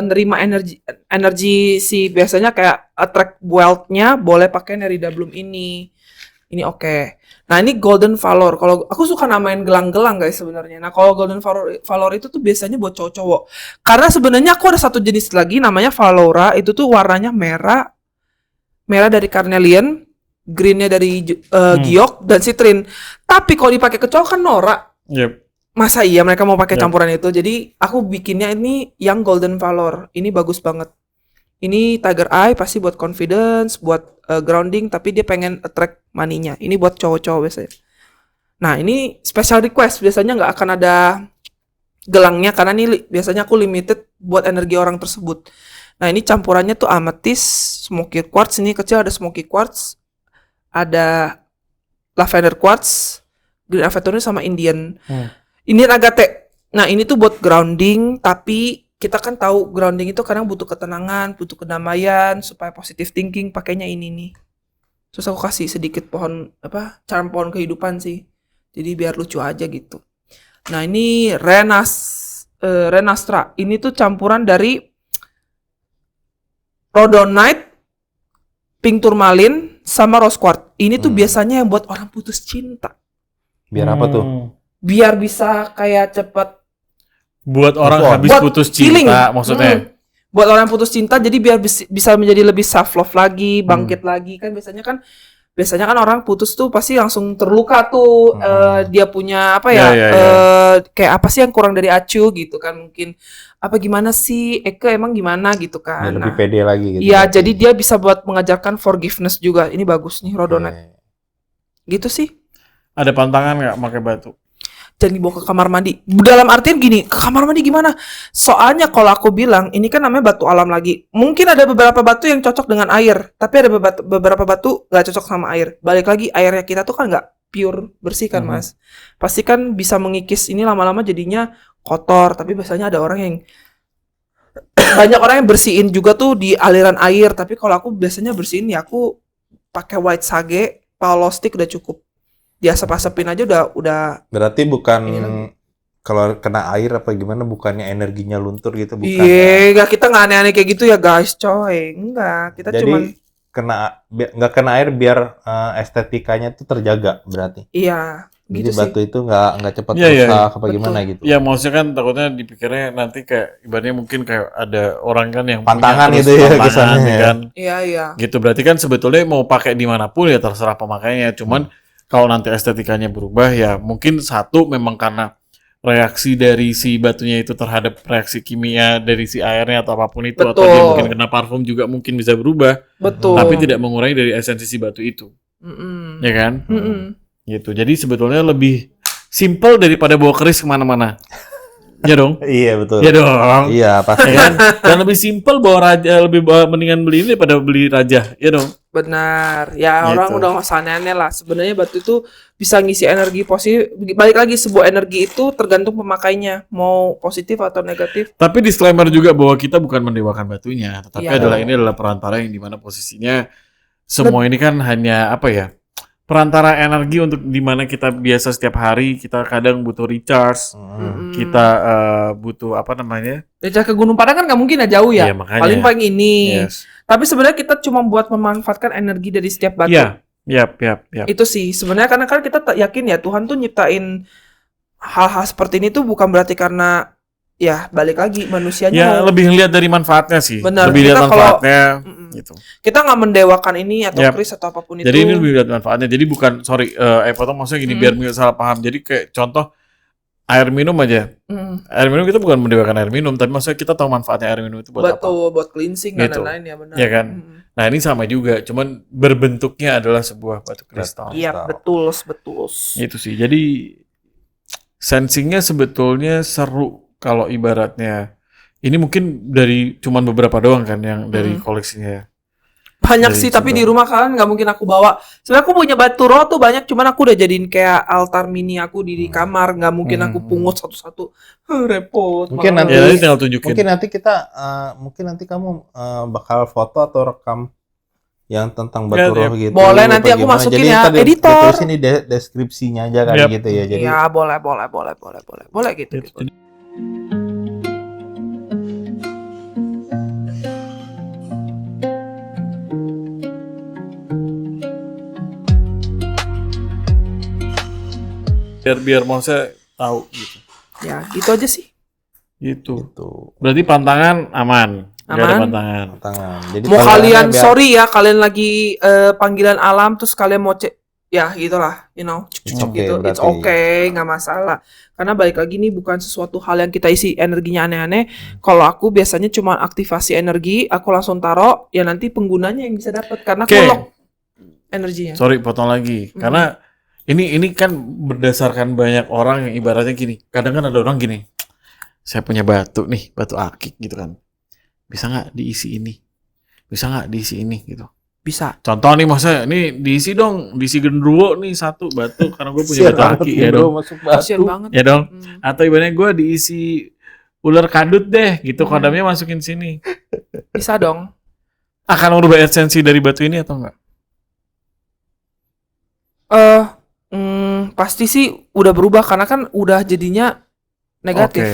[SPEAKER 3] nerima energi si biasanya kayak attract wealth-nya, boleh pakai Nerida Bloom ini. Ini oke. Nah, ini Golden Valor. Kalau aku suka namain gelang-gelang guys sebenarnya. Nah, kalau Golden Valor itu tuh biasanya buat cowok-cowok. Karena sebenarnya aku ada satu jenis lagi namanya Valora, itu tuh warnanya merah. Merah dari Carnelian, green-nya dari Giok dan Citrine. Tapi kalau dipakai ke cowok kan norak.
[SPEAKER 1] Yep.
[SPEAKER 3] Masa iya mereka mau pakai campuran itu? Jadi aku bikinnya ini yang Golden Valor. Ini bagus banget. Ini Tiger Eye pasti buat confidence, buat grounding, tapi dia pengen attract money-nya. Ini buat cowok-cowok biasanya. Nah, ini special request. Biasanya nggak akan ada gelangnya, karena ini biasanya aku limited buat energi orang tersebut. Nah, ini campurannya tuh amethyst, smoky quartz. Ini kecil ada smoky quartz. Ada lavender quartz, green aventurine sama Indian. Indian agate. Nah, ini tuh buat grounding, tapi kita kan tahu grounding itu kadang butuh ketenangan, butuh kedamaian, supaya positive thinking, pakainya ini nih. Terus aku kasih sedikit charm pohon kehidupan sih. Jadi biar lucu aja gitu. Nah, ini Renastra. Ini tuh campuran dari rhodonite, pink tourmaline, sama rose quartz. Ini tuh biasanya yang buat orang putus cinta.
[SPEAKER 2] Biar apa tuh?
[SPEAKER 3] Biar bisa kayak cepet.
[SPEAKER 1] Buat orang habis putus cinta maksudnya.
[SPEAKER 3] Buat orang putus cinta, jadi biar bisa menjadi lebih self love lagi, bangkit lagi. Kan biasanya kan orang putus tuh pasti langsung terluka tuh. Dia punya kayak apa sih yang kurang dari Acu gitu kan, mungkin apa gimana sih Eke emang gimana gitu kan.
[SPEAKER 2] Lebih pede lagi gitu.
[SPEAKER 3] Iya, jadi dia bisa buat mengajarkan forgiveness juga. Ini bagus nih rhodonite. Gitu sih.
[SPEAKER 1] Ada pantangan nggak pakai batu?
[SPEAKER 3] Jangan dibawa ke kamar mandi. Dalam artian gini, ke kamar mandi gimana? Soalnya kalau aku bilang, ini kan namanya batu alam lagi. Mungkin ada beberapa batu yang cocok dengan air, tapi ada beberapa batu gak cocok sama air. Balik lagi, airnya kita tuh kan gak pure bersih kan, Mas. Pasti kan bisa mengikis, ini lama-lama jadinya kotor. Tapi biasanya ada orang yang banyak orang yang bersihin juga tuh di aliran air. Tapi kalau aku biasanya bersihin ya aku pakai white sage, Palo stick udah cukup. Diasap-asapin aja udah. Berarti bukan
[SPEAKER 2] kalau kena air apa gimana, bukannya energinya luntur gitu, bukan?
[SPEAKER 3] Iya, kita nggak aneh-aneh kayak gitu ya guys, coy. Enggak, kita cuman
[SPEAKER 2] nggak kena air biar estetikanya tuh terjaga berarti.
[SPEAKER 3] Iya.
[SPEAKER 2] Jadi
[SPEAKER 3] gitu
[SPEAKER 2] batu
[SPEAKER 3] sih.
[SPEAKER 2] itu nggak cepat rusak apa gimana gitu.
[SPEAKER 1] Ya maksudnya kan takutnya dipikirnya nanti kayak ibaratnya mungkin kayak ada orang kan yang
[SPEAKER 2] pantangan
[SPEAKER 1] punya
[SPEAKER 2] gitu ya
[SPEAKER 1] kesannya kan.
[SPEAKER 3] Iya.
[SPEAKER 1] Gitu berarti kan sebetulnya mau pakai dimanapun ya terserah pemakainya. Cuman kalau nanti estetikanya berubah ya mungkin satu memang karena reaksi dari si batunya itu terhadap reaksi kimia dari si airnya atau apapun itu. Betul. Atau dia mungkin kena parfum juga mungkin bisa berubah.
[SPEAKER 3] Betul.
[SPEAKER 1] Tapi tidak mengurangi dari esensi si batu itu. Ya kan? Gitu. Jadi sebetulnya lebih simple daripada bawa keris kemana-mana. Ya dong.
[SPEAKER 2] Iya betul.
[SPEAKER 1] Ya dong.
[SPEAKER 2] Iya pasti
[SPEAKER 1] kan. Dan lebih simple bawa raja, mendingan beli ini daripada beli raja. Ya dong.
[SPEAKER 3] Benar. Ya
[SPEAKER 1] Gitu.
[SPEAKER 3] orang udah nggak usah aneh-aneh lah. Sebenarnya batu itu bisa ngisi energi positif. Balik lagi sebuah energi itu tergantung pemakainya, mau positif atau negatif.
[SPEAKER 1] Tapi disclaimer juga bahwa kita bukan mendewakan batunya, tetapi
[SPEAKER 3] Iya.
[SPEAKER 1] ini adalah perantara yang dimana posisinya semua ini kan hanya apa ya? Perantara energi untuk dimana kita biasa setiap hari kita kadang butuh recharge, kita butuh apa namanya?
[SPEAKER 3] Ya ke Gunung Padang kan nggak mungkin ya, jauh ya.
[SPEAKER 1] Iya, makanya.
[SPEAKER 3] Paling ini.
[SPEAKER 1] Yes.
[SPEAKER 3] Tapi sebenarnya kita cuma buat memanfaatkan energi dari setiap batu.
[SPEAKER 1] Iya, yap.
[SPEAKER 3] Itu sih sebenarnya karena kan kita yakin ya Tuhan tuh nyiptain hal-hal seperti ini tuh bukan berarti karena ya balik lagi manusianya
[SPEAKER 1] Ya
[SPEAKER 3] mau-
[SPEAKER 1] lebih lihat dari manfaatnya sih.
[SPEAKER 3] Benar,
[SPEAKER 1] Lebih lihat
[SPEAKER 3] kita kalau-
[SPEAKER 1] manfaatnya gitu.
[SPEAKER 3] kita nggak mendewakan ini atau
[SPEAKER 1] Yap.
[SPEAKER 3] Kris atau apapun itu.
[SPEAKER 1] Jadi ini lebih lihat manfaatnya. Jadi bukan potong maksudnya gini biar nggak salah paham. Jadi kayak contoh air minum aja. Air minum kita bukan mendewakan air minum, tapi maksudnya kita tahu manfaatnya air minum itu buat apa.
[SPEAKER 3] Betul, buat cleansing dan
[SPEAKER 1] Gitu.
[SPEAKER 3] lain-lain ya benar.
[SPEAKER 1] Iya kan? Nah ini sama juga, cuman berbentuknya adalah sebuah batu kristal.
[SPEAKER 3] Iya, betul.
[SPEAKER 1] Itu sih. Jadi sensingnya sebetulnya seru kalau ibaratnya. Ini mungkin dari cuman beberapa doang kan yang dari koleksinya ya.
[SPEAKER 3] Banyak
[SPEAKER 1] Dari
[SPEAKER 3] sih, tapi
[SPEAKER 1] coba.
[SPEAKER 3] di rumah kan nggak mungkin aku bawa. Sebenarnya aku punya batu raw tuh banyak, cuman aku udah jadiin kayak altar mini aku di kamar. Nggak mungkin aku pungut satu-satu. Repot.
[SPEAKER 2] Mungkin
[SPEAKER 3] malah.
[SPEAKER 2] nanti-
[SPEAKER 1] Ya nanti tinggal tunjukin.
[SPEAKER 2] Mungkin nanti kamu bakal foto atau rekam yang tentang
[SPEAKER 1] Ya,
[SPEAKER 2] batu roh gitu.
[SPEAKER 3] Boleh, nanti aku
[SPEAKER 2] bagaimana.
[SPEAKER 3] masukin
[SPEAKER 2] Jadi
[SPEAKER 3] ya,
[SPEAKER 2] ntar
[SPEAKER 3] editor.
[SPEAKER 2] ditulisin di deskripsinya aja kan
[SPEAKER 1] Yap.
[SPEAKER 2] gitu ya. Jadi
[SPEAKER 3] Ya boleh gitu.
[SPEAKER 1] Gitu. Jadi- biar maksudnya tahu gitu.
[SPEAKER 3] Ya itu aja sih.
[SPEAKER 1] Gitu.
[SPEAKER 2] gitu.
[SPEAKER 1] Berarti pantangan aman. Nggak ada
[SPEAKER 3] Aman.
[SPEAKER 1] pantangan.
[SPEAKER 2] Tangan. Jadi
[SPEAKER 3] Mau
[SPEAKER 2] tangannya
[SPEAKER 3] kalian
[SPEAKER 2] biar-
[SPEAKER 3] sorry ya, kalian lagi panggilan alam terus kalian mau cek ya gitulah,
[SPEAKER 2] It's okay,
[SPEAKER 3] gitu. It's
[SPEAKER 2] berarti.
[SPEAKER 3] okay, nggak masalah. Karena balik lagi nih bukan sesuatu hal yang kita isi energinya aneh-aneh. Kalau aku biasanya cuma aktivasi energi, aku langsung taruh, ya nanti penggunanya yang bisa dapat karena aku
[SPEAKER 1] Oke.
[SPEAKER 3] lock energinya.
[SPEAKER 1] Sorry, potong lagi. Karena ini kan berdasarkan banyak orang yang ibaratnya gini. Kadang kan ada orang gini. Saya punya batu nih, batu akik gitu kan. Bisa nggak diisi ini? Bisa nggak diisi ini gitu.
[SPEAKER 3] Bisa.
[SPEAKER 1] Contoh nih maksudnya, ini diisi dong, diisi genderuwo nih satu batu karena gue punya
[SPEAKER 2] Kasian
[SPEAKER 1] batu
[SPEAKER 2] banget
[SPEAKER 1] akik
[SPEAKER 2] gitu,
[SPEAKER 1] ya dong.
[SPEAKER 2] masuk batu.
[SPEAKER 3] Kasian banget.
[SPEAKER 1] Ya dong.
[SPEAKER 3] Hmm.
[SPEAKER 1] Atau ibaratnya gue diisi ular kadut deh gitu, kodamnya masukin sini.
[SPEAKER 3] Bisa dong.
[SPEAKER 1] Akan merubah esensi dari batu ini atau enggak?
[SPEAKER 3] Pasti sih udah berubah karena kan udah jadinya negatif.
[SPEAKER 1] Oke.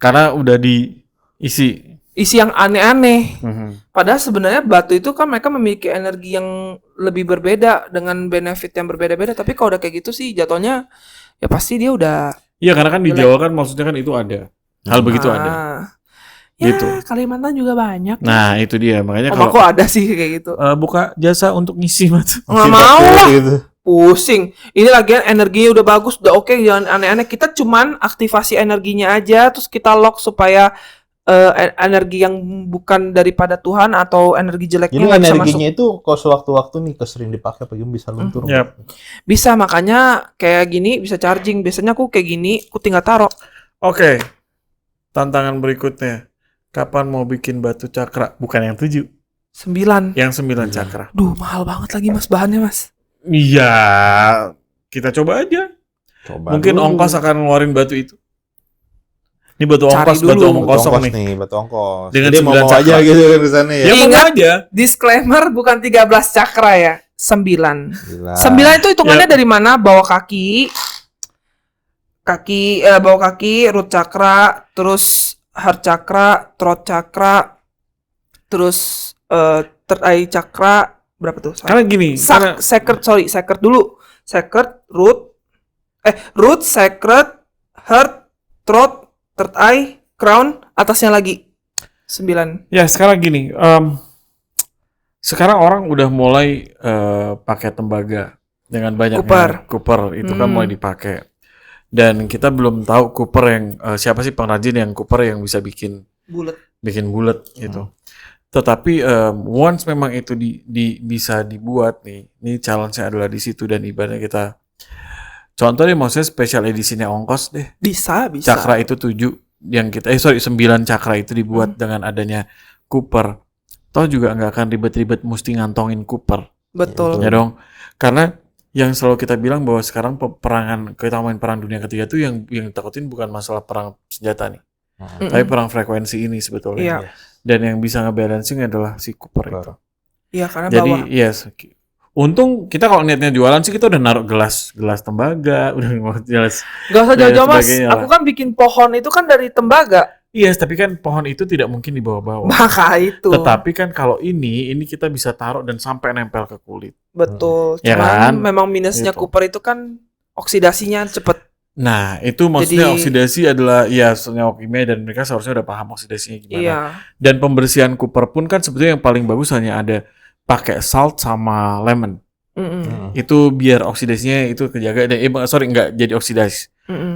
[SPEAKER 1] Karena udah diisi.
[SPEAKER 3] Isi yang aneh-aneh.
[SPEAKER 1] Mhm.
[SPEAKER 3] Padahal sebenarnya batu itu kan mereka memiliki energi yang lebih berbeda dengan benefit yang berbeda-beda. Tapi kalau udah kayak gitu sih jatuhnya ya pasti dia udah
[SPEAKER 1] Iya karena kan di
[SPEAKER 3] Jelek.
[SPEAKER 1] Jawa kan maksudnya kan itu ada. Hal begitu ada.
[SPEAKER 3] Ya,
[SPEAKER 1] Gitu.
[SPEAKER 3] Kalimantan juga banyak.
[SPEAKER 1] Nah itu dia makanya
[SPEAKER 3] Om aku
[SPEAKER 1] kalau
[SPEAKER 3] ada sih kayak gitu.
[SPEAKER 1] buka jasa untuk ngisi batu.
[SPEAKER 3] Nggak mau lah.
[SPEAKER 2] Gitu.
[SPEAKER 3] Pusing. Ini lagian energinya udah bagus, udah oke, jangan aneh-aneh. Kita cuman aktivasi energinya aja, terus kita lock supaya energi yang bukan daripada Tuhan atau energi
[SPEAKER 2] Jadi
[SPEAKER 3] jeleknya nggak bisa masuk.
[SPEAKER 2] energinya itu kalau sewaktu-waktu nih kesering dipakai apa bisa luntur.
[SPEAKER 1] Yap.
[SPEAKER 3] Bisa, makanya kayak gini bisa charging. Biasanya aku kayak gini, aku tinggal taruh.
[SPEAKER 1] Oke. Tantangan berikutnya. Kapan mau bikin batu cakra? Bukan yang 7,
[SPEAKER 3] 9.
[SPEAKER 1] yang 9 cakra.
[SPEAKER 3] Duh, mahal banget lagi mas bahannya mas.
[SPEAKER 1] Iya, kita coba aja.
[SPEAKER 2] Coba
[SPEAKER 1] Mungkin
[SPEAKER 2] dulu.
[SPEAKER 1] ongkos akan ngeluarin batu itu. Ini batu
[SPEAKER 3] Cari
[SPEAKER 1] ongkos,
[SPEAKER 3] dulu.
[SPEAKER 1] batu omong
[SPEAKER 2] Batu
[SPEAKER 1] kosong
[SPEAKER 2] ongkos
[SPEAKER 1] nih.
[SPEAKER 2] batu ongkos.
[SPEAKER 1] Dengan
[SPEAKER 2] Jadi
[SPEAKER 1] 9
[SPEAKER 2] mau
[SPEAKER 1] cakra.
[SPEAKER 2] aja gitu kan kesana ya.
[SPEAKER 1] Ya mau
[SPEAKER 3] Ingat.
[SPEAKER 1] aja.
[SPEAKER 3] Disclaimer bukan 13 cakra ya, 9.
[SPEAKER 2] Gila.
[SPEAKER 3] 9 itu hitungannya
[SPEAKER 1] Ya.
[SPEAKER 3] dari mana? Bawah kaki, bawah kaki, root chakra, terus heart chakra, throat chakra, terus third eye chakra, berapa tuh?
[SPEAKER 1] Karena gini, karena
[SPEAKER 3] Sacred dulu. Sacred, root, sacred, heart, throat, third eye, crown, atasnya lagi 9.
[SPEAKER 1] ya sekarang gini, sekarang orang udah mulai pakai tembaga dengan banyaknya Cooper itu kan mulai dipakai. Dan kita belum tahu Cooper yang siapa sih pengrajin yang Cooper yang bisa bikin bulat gitu. Tetapi once memang itu bisa dibuat nih, ini challenge-nya adalah di situ dan ibaratnya kita contoh deh maksudnya special editionnya ongkos deh.
[SPEAKER 3] Bisa.
[SPEAKER 1] Cakra itu 7 yang kita 9 cakra itu dibuat dengan adanya Cooper. toh juga nggak akan ribet-ribet mesti ngantongin Cooper.
[SPEAKER 3] Betul.
[SPEAKER 1] Ya dong. Karena yang selalu kita bilang bahwa sekarang peperangan, kita main perang dunia ketiga tuh yang takutin bukan masalah perang senjata nih. Tapi perang frekuensi ini sebetulnya.
[SPEAKER 3] Iya.
[SPEAKER 1] Dan yang bisa ngebalancing adalah si Cooper itu.
[SPEAKER 3] Iya, karena
[SPEAKER 1] Jadi
[SPEAKER 3] bawah.
[SPEAKER 1] yes. Untung kita kalau niatnya jualan sih kita udah naruh gelas tembaga, udah jelas.
[SPEAKER 3] Gak usah jauh-jauh Mas,
[SPEAKER 1] sebagainya
[SPEAKER 3] aku
[SPEAKER 1] lah.
[SPEAKER 3] kan bikin pohon itu kan dari tembaga.
[SPEAKER 1] Yes, tapi kan pohon itu tidak mungkin dibawa-bawa.
[SPEAKER 3] Maka itu.
[SPEAKER 1] Tetapi kan kalau ini kita bisa taruh dan sampai nempel ke kulit.
[SPEAKER 3] Betul.
[SPEAKER 1] Ya
[SPEAKER 3] Cuman
[SPEAKER 1] kan?
[SPEAKER 3] memang minusnya
[SPEAKER 1] Gitu.
[SPEAKER 3] Cooper itu kan oksidasinya cepet.
[SPEAKER 1] Nah, itu maksudnya
[SPEAKER 3] Jadi-
[SPEAKER 1] oksidasi adalah ya senyawa kimia dan mereka seharusnya udah paham oksidasinya gimana.
[SPEAKER 3] Iya.
[SPEAKER 1] Dan pembersihan Cooper pun kan sebetulnya yang paling bagus hanya ada pakai salt sama lemon. Itu biar oksidasinya itu kejaga dan nggak jadi oksidasi.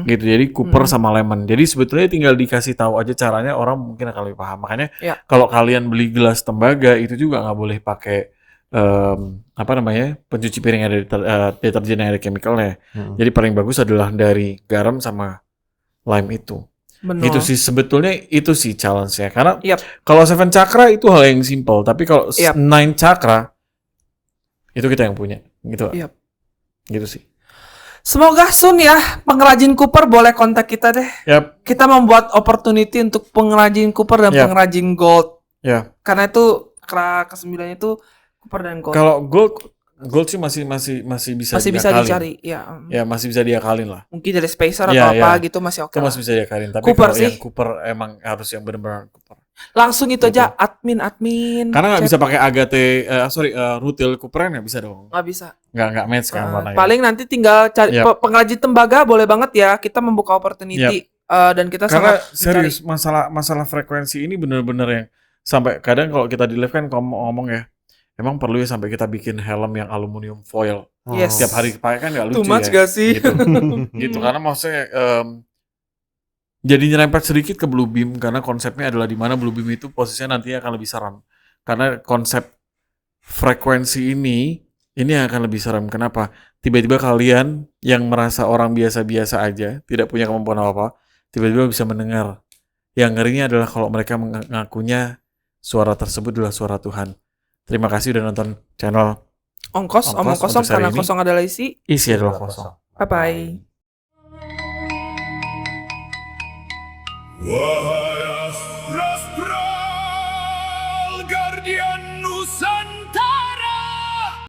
[SPEAKER 1] Gitu. Jadi Cooper sama lemon. Jadi sebetulnya tinggal dikasih tahu aja caranya, orang mungkin akan lebih paham. Makanya
[SPEAKER 3] Ya.
[SPEAKER 1] kalau kalian beli gelas tembaga itu juga nggak boleh pakai pencuci piring yang ada deterjen yang ada chemicalnya. Jadi paling bagus adalah dari garam sama lime itu.
[SPEAKER 3] Benar.
[SPEAKER 1] Gitu sih sebetulnya, itu sih challenge-nya. Karena
[SPEAKER 3] Yap.
[SPEAKER 1] kalau 7 chakra itu hal yang simple, tapi kalau
[SPEAKER 3] Yap.
[SPEAKER 1] 9 chakra itu kita yang punya, gitu.
[SPEAKER 3] Yap.
[SPEAKER 1] Gitu sih.
[SPEAKER 3] Semoga soon ya pengrajin Cooper boleh kontak kita deh.
[SPEAKER 1] Yap.
[SPEAKER 3] Kita membuat opportunity untuk pengrajin Cooper dan
[SPEAKER 1] Yap.
[SPEAKER 3] pengrajin gold.
[SPEAKER 1] Ya.
[SPEAKER 3] Karena itu ke-9 itu Cooper dan gold.
[SPEAKER 1] Kalau gold sih masih bisa
[SPEAKER 3] Masih bisa
[SPEAKER 1] diakalin.
[SPEAKER 3] dicari, ya.
[SPEAKER 1] Ya, masih bisa diakalin lah.
[SPEAKER 3] Mungkin dari spacer
[SPEAKER 1] Ya,
[SPEAKER 3] atau apa
[SPEAKER 1] ya.
[SPEAKER 3] gitu masih oke
[SPEAKER 1] Itu
[SPEAKER 3] lah.
[SPEAKER 1] masih bisa diakalin. Tapi
[SPEAKER 3] Cooper
[SPEAKER 1] kalau
[SPEAKER 3] sih.
[SPEAKER 1] yang Cooper emang harus yang benar-benar Cooper.
[SPEAKER 3] Langsung itu
[SPEAKER 1] Gitu.
[SPEAKER 3] aja admin.
[SPEAKER 1] Karena nggak
[SPEAKER 3] chat.
[SPEAKER 1] bisa pakai rutil Cooper nggak bisa dong.
[SPEAKER 3] Nggak bisa.
[SPEAKER 1] Nggak match kan warnanya.
[SPEAKER 3] Paling nanti tinggal cari
[SPEAKER 1] Yap.
[SPEAKER 3] pengrajin tembaga boleh banget ya. Kita membuka opportunity dan kita
[SPEAKER 1] Karena
[SPEAKER 3] sangat
[SPEAKER 1] serius masalah frekuensi ini benar-benar yang sampai kadang kalau kita di live kan ngomong ya, emang perlu ya sampai kita bikin helm yang aluminium foil
[SPEAKER 3] Yes.
[SPEAKER 1] setiap hari pakai kan nggak lucu
[SPEAKER 3] Too much
[SPEAKER 1] ya.
[SPEAKER 3] gak sih?
[SPEAKER 1] Gitu. Gitu karena maksudnya jadi nyerempet sedikit ke Blue Beam karena konsepnya adalah di mana Blue Beam itu posisinya nantinya akan lebih seram. Karena konsep frekuensi ini akan lebih seram. Kenapa? Tiba-tiba kalian yang merasa orang biasa-biasa aja, tidak punya kemampuan apa-apa, tiba-tiba bisa mendengar. Yang ngerinya adalah kalau mereka mengakunya suara tersebut adalah suara Tuhan. Terima kasih udah nonton channel
[SPEAKER 3] Ongkos, omong kosong
[SPEAKER 1] untuk hari
[SPEAKER 3] karena
[SPEAKER 1] ini.
[SPEAKER 3] kosong adalah isi.
[SPEAKER 1] Isi adalah kosong.
[SPEAKER 3] Bye-bye.
[SPEAKER 4] Wahai